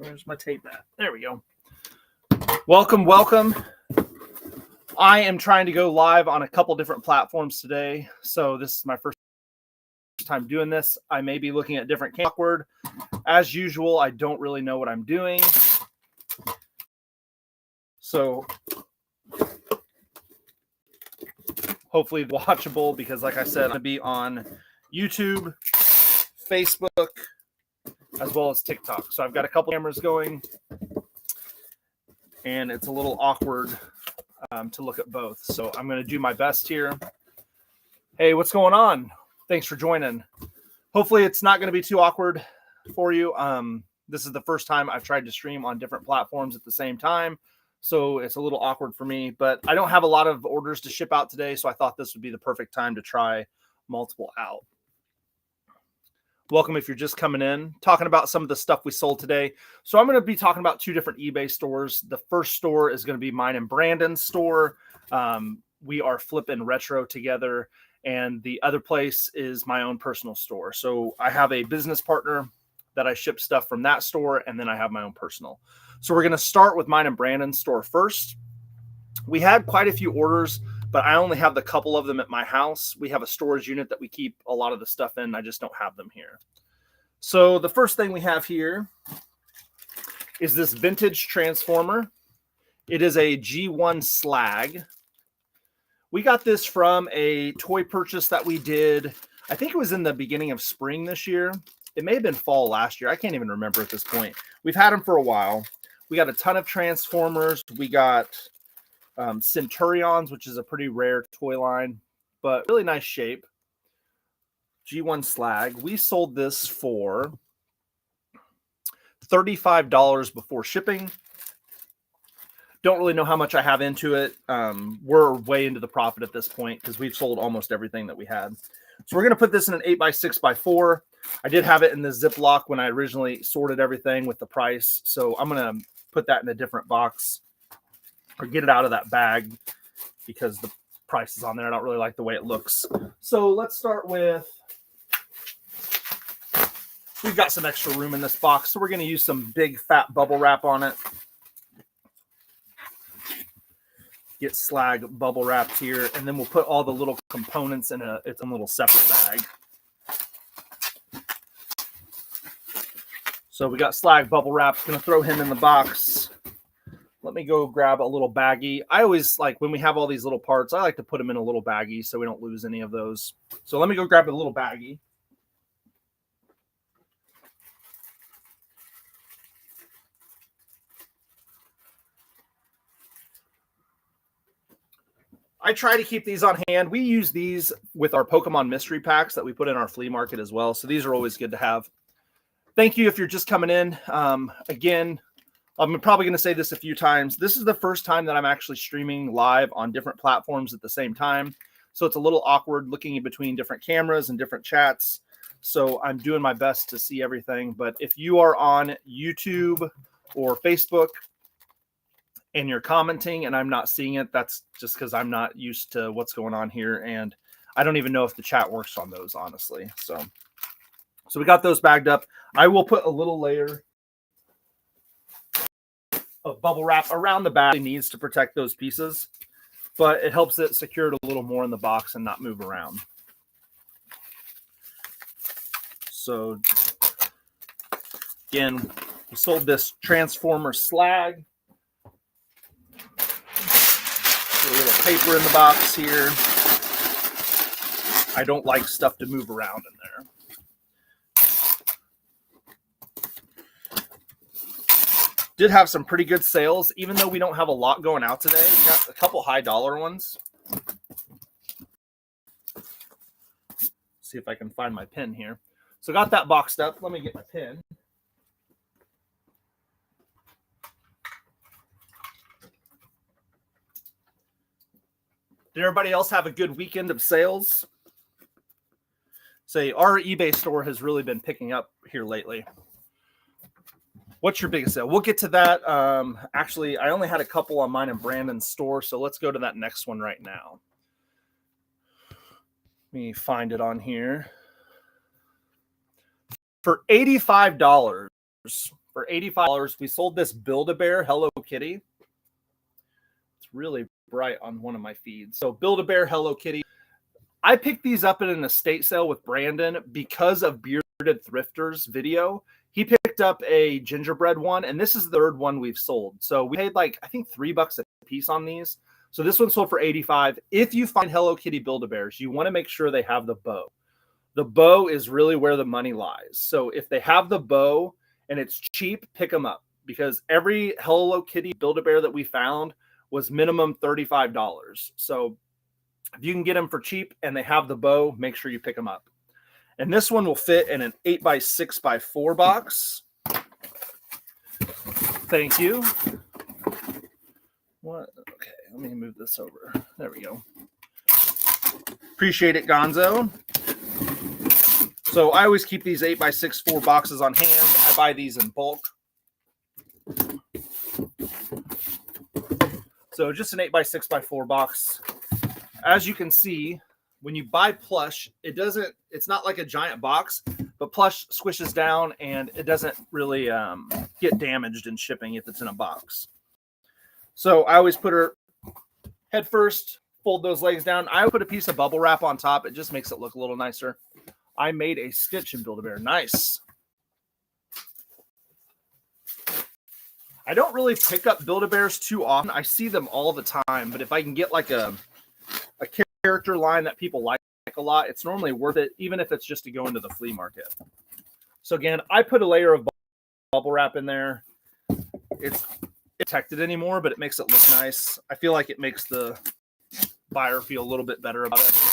Where's my tape at? There we go. Welcome. I am trying to go live on a couple different platforms today. So this is my first time doing this. I may be looking at different awkward. As usual, I don't really know what I'm doing. So hopefully watchable, because like I said, I'm going to be on YouTube, Facebook, as well as TikTok. So I've got a couple cameras going, and it's a little awkward to look at both. So I'm going to do my best here. Hey, what's going on? Thanks for joining. Hopefully it's not going to be too awkward for you. This is the first time I've tried to stream on different platforms at the same time. So it's a little awkward for me, but I don't have a lot of orders to ship out today. So I thought this would be the perfect time to try multiple out. Welcome if you're just coming in, talking about some of the stuff we sold today. So I'm going to be talking about two different eBay stores. The first store is going to be mine and Brandon's store. We are flipping retro together. And the other place is my own personal store. So I have a business partner that I ship stuff from that store, and then I have my own personal. So we're going to start with mine and Brandon's store first. We had quite a few orders, but I only have the couple of them at my house. We have a storage unit that we keep a lot of the stuff in. I just don't have them here. So the first thing we have here is this vintage transformer. It is a G1 slag. We got this from a toy purchase that we did. I think it was in the beginning of spring this year. It may have been fall last year. I can't even remember at this point. We've had them for a while. We got a ton of Transformers. We got Centurions, which is a pretty rare toy line, but really nice shape. G1 slag. We sold this for $35 before shipping. Don't really know how much I have into it. We're way into the profit at this point because we've sold almost everything that we had. So we're going to put this in an 8x6x4. I did have it in the Ziploc when I originally sorted everything with the price. So I'm going to put that in a different box or get it out of that bag because the price is on there. I don't really like the way it looks. So let's start with, we've got some extra room in this box. So we're going to use some big fat bubble wrap on it. Get slag bubble wrapped here, and then we'll put all the little components in its own little separate bag. So we got slag bubble wrap. Going to throw him in the box. Let me go grab a little baggie. I always like when we have all these little parts, I like to put them in a little baggie so we don't lose any of those. So let me go grab a little baggie. I try to keep these on hand. We use these with our Pokemon mystery packs that we put in our flea market as well. So these are always good to have. Thank you if you're just coming in. Again, I'm probably going to say this a few times. This is the first time that I'm actually streaming live on different platforms at the same time. So it's a little awkward looking in between different cameras and different chats. So I'm doing my best to see everything. But if you are on YouTube or Facebook, and you're commenting and I'm not seeing it, that's just because I'm not used to what's going on here. And I don't even know if the chat works on those, honestly. So we got those bagged up. I will put a little layer of bubble wrap around the bag. It needs to protect those pieces, but it helps it secure it a little more in the box and not move around. So again, we sold this Transformer slag. Put a little paper in the box here. I don't like stuff to move around in there. Did have some pretty good sales, even though we don't have a lot going out today. We got a couple high dollar ones. See if I can find my pin here. So got that boxed up. Let me get my pin. Did everybody else have a good weekend of sales? Say, our eBay store has really been picking up here lately. What's your biggest sale? We'll get to that. Actually, I only had a couple on mine and Brandon's store, so let's go to that next one right now. Let me find it on here. For $85, For $85, we sold this Build-A-Bear Hello Kitty. It's really bright on one of my feeds. So Build-A-Bear Hello Kitty. I picked these up at an estate sale with Brandon because of Bearded Thrifters video. He picked up a gingerbread one, and this is the third one we've sold. So we paid like, I think $3 a piece on these. So this one sold for $85. If you find Hello Kitty Build-A-Bears, you want to make sure they have the bow. The bow is really where the money lies. So if they have the bow and it's cheap, pick them up, because every Hello Kitty Build-A-Bear that we found was minimum $35. So if you can get them for cheap and they have the bow, make sure you pick them up. And this one will fit in an 8x6x4 box. Thank you. What? Okay, let me move this over. There we go. Appreciate it, Gonzo. So I always keep these 8x6x4 boxes on hand. I buy these in bulk. So just an 8x6x4 box. As you can see, when you buy plush, it's not like a giant box, but plush squishes down and it doesn't really get damaged in shipping if it's in a box. So I always put her head first, fold those legs down. I put a piece of bubble wrap on top. It just makes it look a little nicer. I made a stitch in Build-A-Bear. Nice. I don't really pick up Build-A-Bears too often. I see them all the time, but if I can get like a character line that people like a lot, it's normally worth it, even if it's just to go into the flea market. So again, I put a layer of bubble wrap in there. It's protected anymore, but it makes it look nice. I feel like it makes the buyer feel a little bit better about it.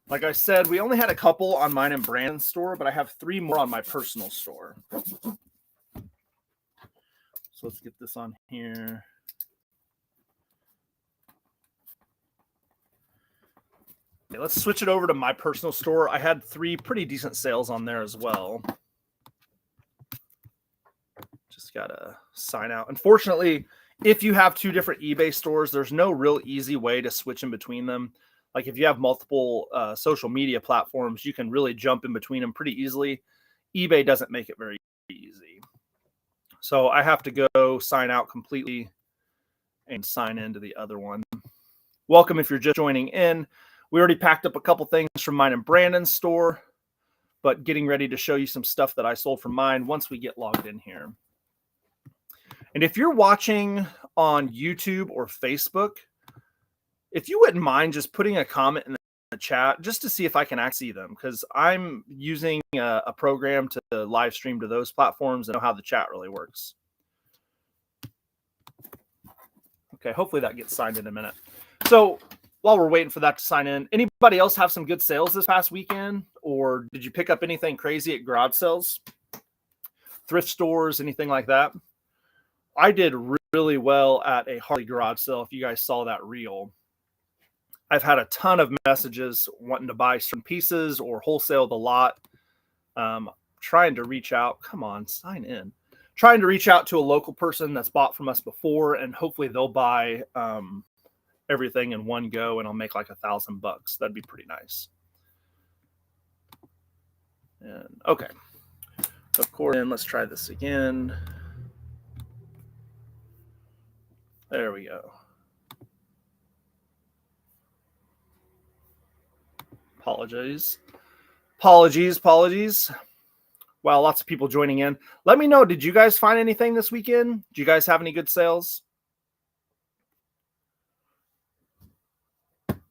Like I said, we only had a couple on mine and Brandon's store, but I have 3 more on my personal store. So let's get this on here. Okay, let's switch it over to my personal store. I had 3 pretty decent sales on there as well. Just gotta sign out. Unfortunately, if you have 2 different eBay stores, there's no real easy way to switch in between them. Like if you have multiple social media platforms, you can really jump in between them pretty easily. eBay doesn't make it very easy. So I have to go sign out completely and sign into the other one. Welcome if you're just joining in. We already packed up a couple things from mine and Brandon's store, but getting ready to show you some stuff that I sold from mine once we get logged in here. And if you're watching on YouTube or Facebook, if you wouldn't mind just putting a comment in the chat just to see if I can actually see them, because I'm using a program to live stream to those platforms and know how the chat really works. Okay, hopefully that gets signed in a minute. So while we're waiting for that to sign in, anybody else have some good sales this past weekend? Or did you pick up anything crazy at garage sales, thrift stores, anything like that? I did really well at a Harley garage sale. If you guys saw that reel, I've had a ton of messages wanting to buy certain pieces or wholesale the lot. Trying to reach out. Come on, sign in. Trying to reach out to a local person that's bought from us before, and hopefully they'll buy everything in one go, and I'll make like $1,000. That'd be pretty nice. And okay, of course. And let's try this again. There we go. Apologies. Wow, lots of people joining in. Let me know, did you guys find anything this weekend? Do you guys have any good sales?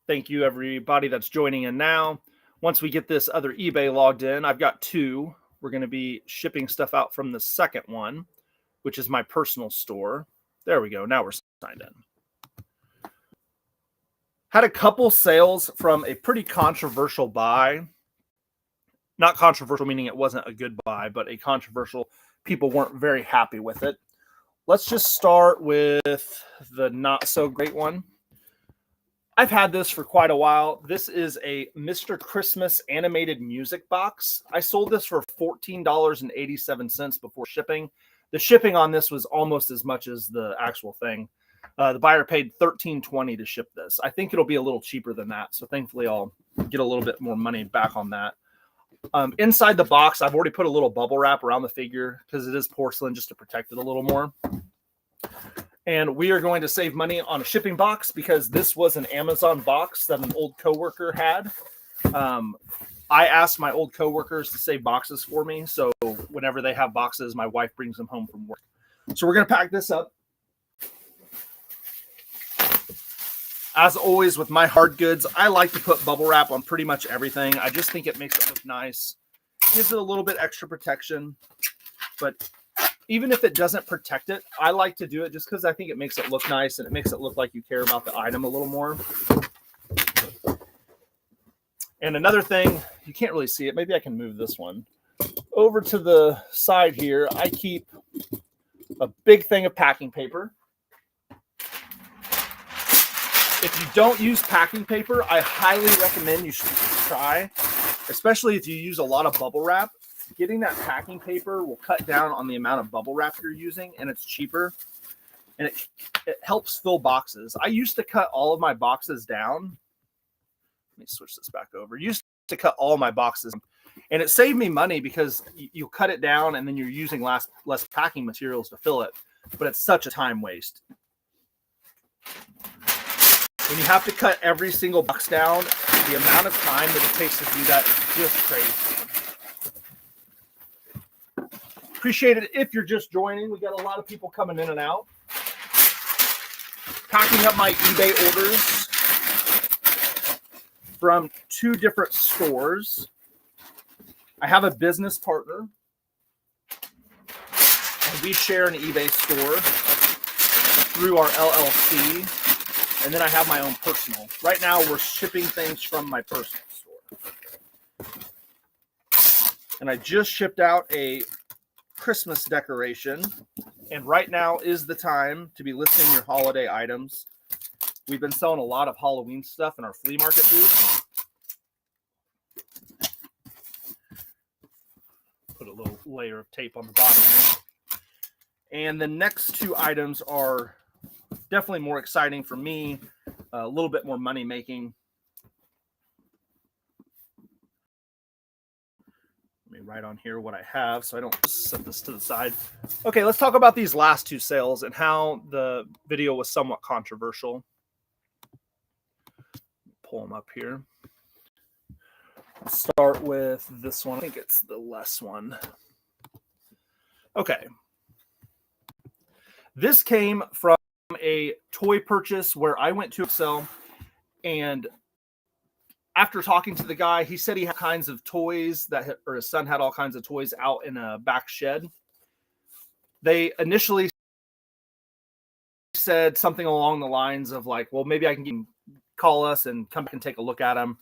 Thank you, everybody that's joining in now. Once we get this other eBay logged in, I've got 2. We're going to be shipping stuff out from the second one, which is my personal store. There we go. Now we're signed in. Had a couple sales from a pretty controversial buy. Not controversial, meaning it wasn't a good buy, but a controversial. People weren't very happy with it. Let's just start with the not so great one. I've had this for quite a while. This is a Mr. Christmas animated music box. I sold this for $14.87 before shipping. The shipping on this was almost as much as the actual thing. The buyer paid $13.20 to ship this. I think it'll be a little cheaper than that. So thankfully I'll get a little bit more money back on that. Inside the box, I've already put a little bubble wrap around the figure because it is porcelain, just to protect it a little more. And we are going to save money on a shipping box because this was an Amazon box that an old coworker had. I asked my old coworkers to save boxes for me. So whenever they have boxes, my wife brings them home from work. So we're going to pack this up. As always with my hard goods, I like to put bubble wrap on pretty much everything. I just think it makes it look nice. Gives it a little bit extra protection. But even if it doesn't protect it, I like to do it just because I think it makes it look nice and it makes it look like you care about the item a little more. And another thing, you can't really see it. Maybe I can move this one. Over to the side here, I keep a big thing of packing paper. If you don't use packing paper, I highly recommend you should try, especially if you use a lot of bubble wrap. Getting that packing paper will cut down on the amount of bubble wrap you're using, and it's cheaper, and it helps fill boxes. I used to cut all of my boxes down. Let me switch this back over. Used to cut all my boxes, and it saved me money because you cut it down and then you're using less packing materials to fill it, but it's such a time waste. When you have to cut every single box down, the amount of time that it takes to do that is just crazy. Appreciate it if you're just joining. We got a lot of people coming in and out. Packing up my eBay orders from 2 different stores. I have a business partner, and we share an eBay store through our LLC, and then I have my own personal. Right now, we're shipping things from my personal store. And I just shipped out a Christmas decoration, and right now is the time to be listing your holiday items. We've been selling a lot of Halloween stuff in our flea market booth. Put a little layer of tape on the bottom here. And the next 2 items are definitely more exciting for me, a little bit more money making. Let me write on here what I have so I don't set this to the side. Okay, let's talk about these last 2 sales and how the video was somewhat controversial. Pull them up here. Let's start with this one. I think it's the less one. Okay. This came from a toy purchase where I went to Excel, and after talking to the guy, he said he had kinds of toys or his son had all kinds of toys out in a back shed. They initially said something along the lines of like, well, maybe I can call us and come back and take a look at them.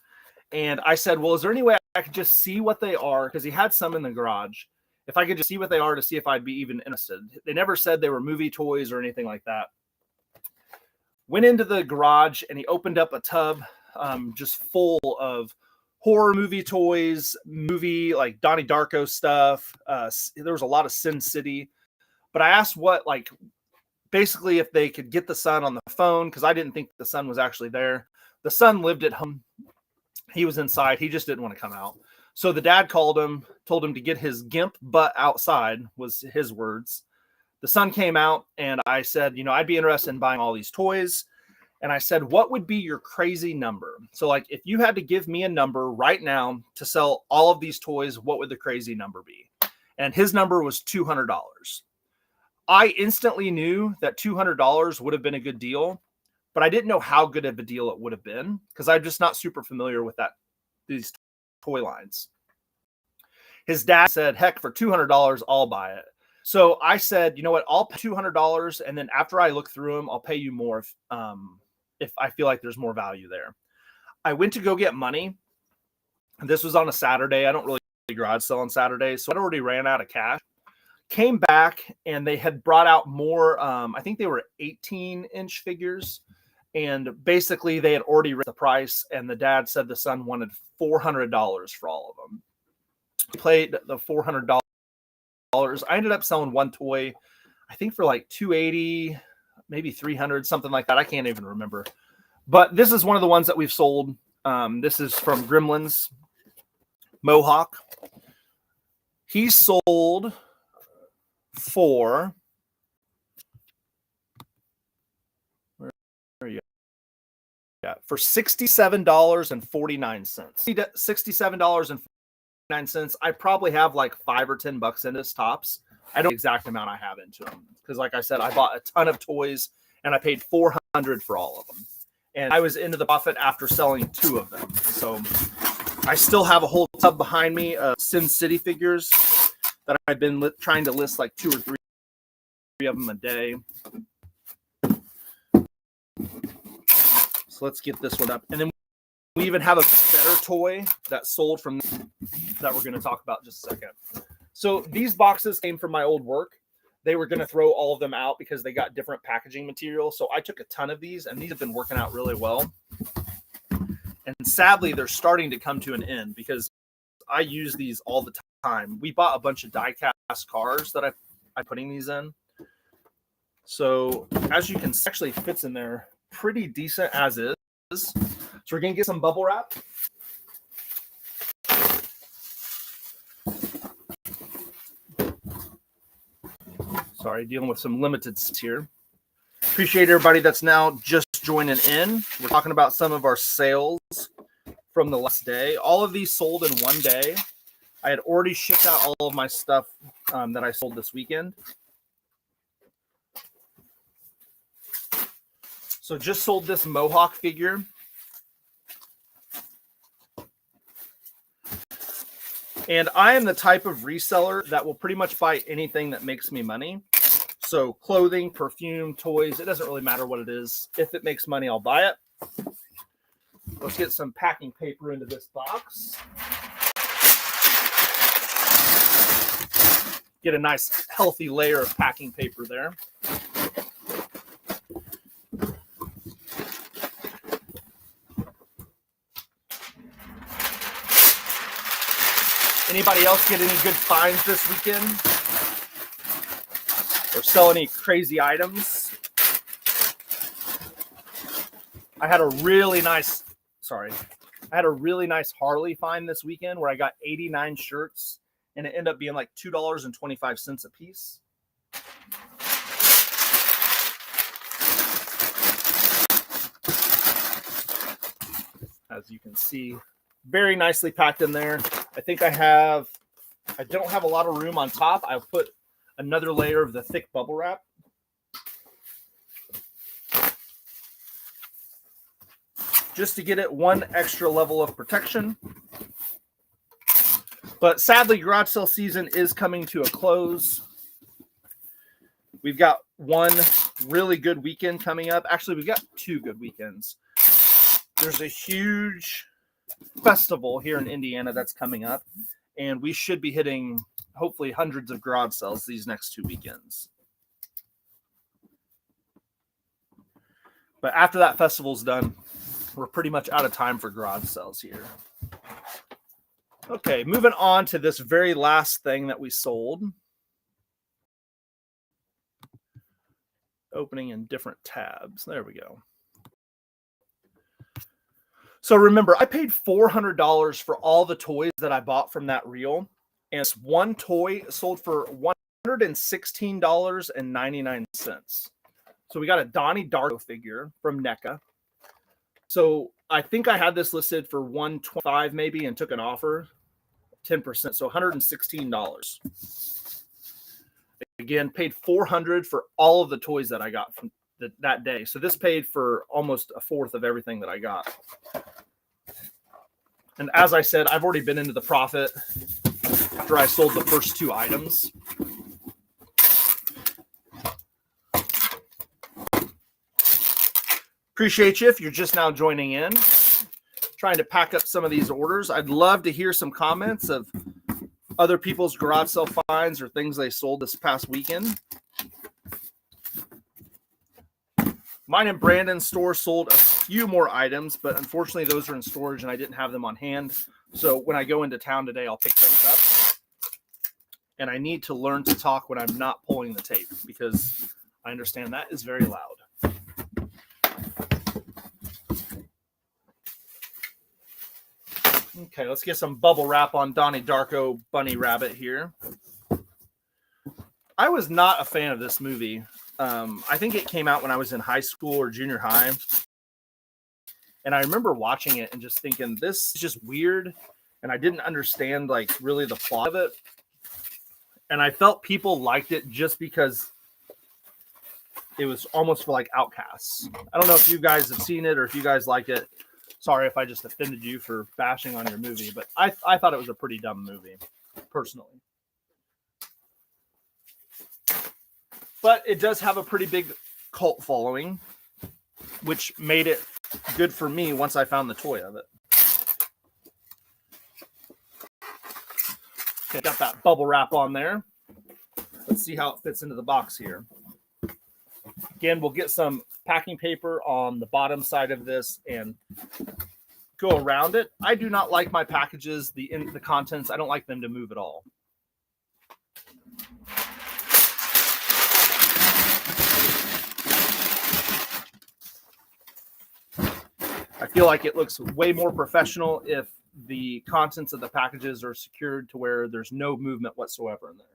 And I said, well, is there any way I could just see what they are? Because he had some in the garage. If I could just see what they are to see if I'd be even interested. They never said they were movie toys or anything like that. Went into the garage and he opened up a tub just full of horror movie toys, like Donnie Darko stuff. There was a lot of Sin City. But I asked basically if they could get the son on the phone, because I didn't think the son was actually there. The son lived at home. He was inside. He just didn't want to come out. So the dad called him, told him to get his gimp butt outside, was his words. The son came out, and I said, I'd be interested in buying all these toys. And I said, what would be your crazy number? So like, if you had to give me a number right now to sell all of these toys, what would the crazy number be? And his number was $200. I instantly knew that $200 would have been a good deal, but I didn't know how good of a deal it would have been because I'm just not super familiar with these toy lines. His dad said, heck, for $200, I'll buy it. So I said, you know what, I'll pay $200, and then after I look through them, I'll pay you more if I feel like there's more value there. I went to go get money. This was on a Saturday. I don't really garage sell on Saturdays, so I already ran out of cash. Came back, and they had brought out more, I think they were 18-inch figures, and basically they had already raised the price, and the dad said the son wanted $400 for all of them. Played the $400. I ended up selling one toy, I think for like $280. maybe 300, something like that. I can't even remember. But this is one of the ones that we've sold. This is from Gremlins Mohawk. He sold for for $67.49. $67.49. I probably have like $5 or $10 in his tops. I don't know the exact amount I have into them because, like I said, I bought a ton of toys and I paid $400 for all of them. And I was into the profit after selling 2 of them. So I still have a whole tub behind me of Sin City figures that I've been trying to list like 2 or 3 of them a day. So let's get this one up. And then we even have a better toy that sold from that we're going to talk about in just a second. So these boxes came from my old work. They were going to throw all of them out because they got different packaging material. So I took a ton of these, and these have been working out really well. And sadly, they're starting to come to an end because I use these all the time. We bought a bunch of die-cast cars that I'm putting these in. So as you can see, actually fits in there pretty decent as is. So we're going to get some bubble wrap. Sorry, dealing with some limiteds here. Appreciate everybody that's now just joining in. We're talking about some of our sales from the last day. All of these sold in one day. I had already shipped out all of my stuff that I sold this weekend. So just sold this Mohawk figure. And I am the type of reseller that will pretty much buy anything that makes me money. So clothing, perfume, toys, it doesn't really matter what it is. If it makes money, I'll buy it. Let's get some packing paper into this box. Get a nice healthy layer of packing paper there. Anybody else get any good finds this weekend? Or sell any crazy items? I had a really nice Harley find this weekend where I got 89 shirts and it ended up being like $2.25 a piece. As you can see, very nicely packed in there. I think I don't have a lot of room on top. I'll put another layer of the thick bubble wrap. Just to get it one extra level of protection. But sadly, garage sale season is coming to a close. We've got one really good weekend coming up. Actually, we've got 2 good weekends. There's a huge festival here in Indiana that's coming up, and we should be hitting hopefully hundreds of garage sales these next 2 weekends. But after that festival's done, we're pretty much out of time for garage sales here. Okay, moving on to this very last thing that we sold. Opening in different tabs. There we go. So remember, I paid $400 for all the toys that I bought from that reel. And one toy sold for $116.99. So we got a Donnie Darko figure from NECA. So I think I had this listed for $125 maybe and took an offer, 10%. So $116. Again, paid $400 for all of the toys that I got from that day. So this paid for almost a fourth of everything that I got. And as I said, I've already been into the profit after I sold the first 2 items. Appreciate you if you're just now joining in. Trying to pack up some of these orders. I'd love to hear some comments of other people's garage sale finds or things they sold this past weekend. Mine and Brandon's store sold a few more items, but unfortunately those are in storage and I didn't have them on hand. So when I go into town today, I'll pick those up. And I need to learn to talk when I'm not pulling the tape because I understand that is very loud. Okay, let's get some bubble wrap on Donnie Darko Bunny Rabbit here. I was not a fan of this movie. I think it came out when I was in high school or junior high. And I remember watching it and just thinking, this is just weird. And I didn't understand like really the plot of it. And I felt people liked it just because it was almost for like outcasts. I don't know if you guys have seen it or if you guys like it. Sorry if I just offended you for bashing on your movie, but I thought it was a pretty dumb movie, personally. But it does have a pretty big cult following, which made it good for me once I found the toy of it. Okay, got that bubble wrap on there. Let's see how it fits into the box here. Again, we'll get some packing paper on the bottom side of this and go around it. I do not like my packages, the contents, I don't like them to move at all. I feel like it looks way more professional if the contents of the packages are secured to where there's no movement whatsoever in there.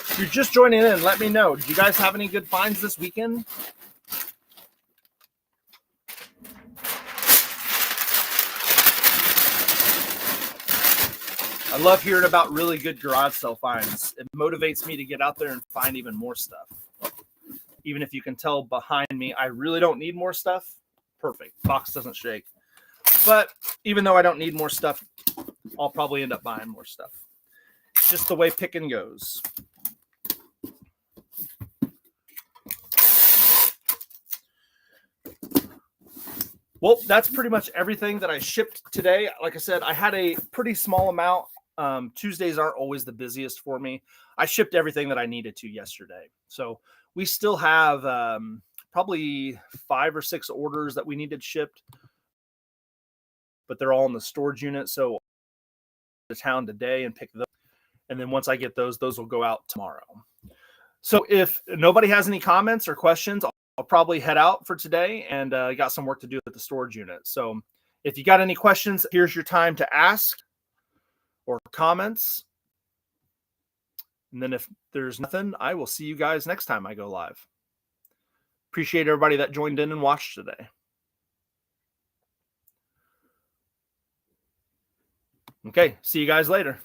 If you're just joining in, let me know. Did you guys have any good finds this weekend? I love hearing about really good garage sale finds. It motivates me to get out there and find even more stuff. Even if you can tell behind me, I really don't need more stuff. Perfect. Box doesn't shake. But even though I don't need more stuff, I'll probably end up buying more stuff. Just the way picking goes. Well, that's pretty much everything that I shipped today. Like I said, I had a pretty small amount. Tuesdays aren't always the busiest for me. I shipped everything that I needed to yesterday. So we still have probably 5 or 6 orders that we needed shipped, but they're all in the storage unit. So I'll go to town today and pick those. And then once I get those will go out tomorrow. So if nobody has any comments or questions, I'll probably head out for today, and got some work to do at the storage unit. So if you got any questions, here's your time to ask or comments. And then if there's nothing, I will see you guys next time I go live. Appreciate everybody that joined in and watched today. Okay, see you guys later.